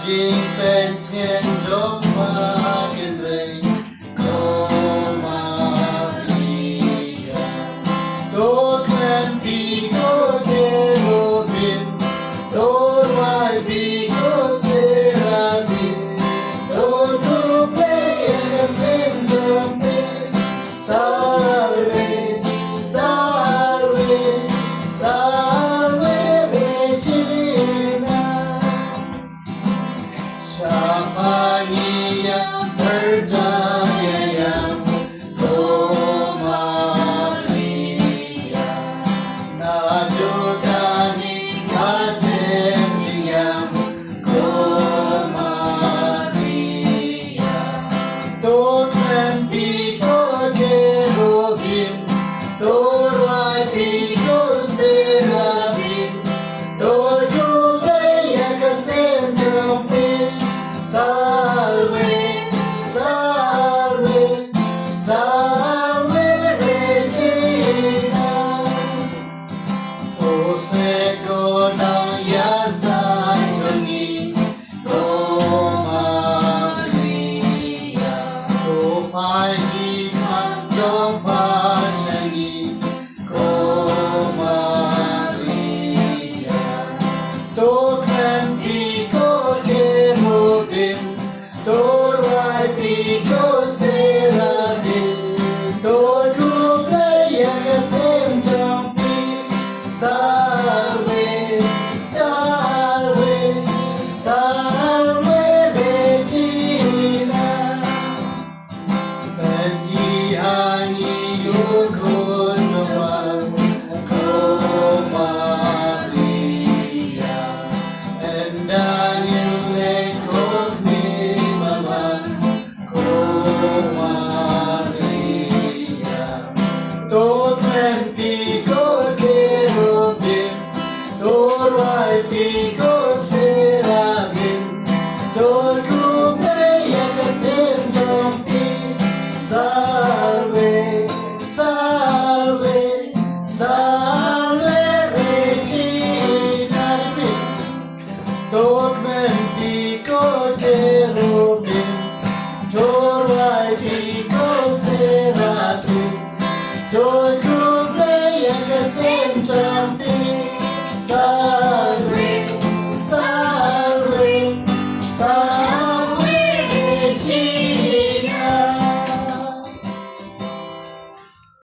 จริงเป็นเทียนจงมากันเลยโคมาเรียโตแคลนปีโกเกโรบินโตไวปีโกเซราบินโตทูเปเอเซมจงเปซาเวซาเวซาเวเรจินา Shapaniya Perdayayam Komariya Nadodani Kadentiyam Komariya Tokren Biko Kerubim Torai Biko Serabim Toyubaya Kasem Jumpin Salve, salve, salve Regina. O Segona Yazanjani, O Maria, O Paini Mandom Pashani, O Maria, Tokren Biko Kerubim, Torai Biko Serabim, Khublei Kasem Jampi, Salve, salve, salve Regina. And Ihani Yukunwa, Komaria, and Daniel Lekokni Mama, Komaria, Tokren Biko Kerubim, Torai Biko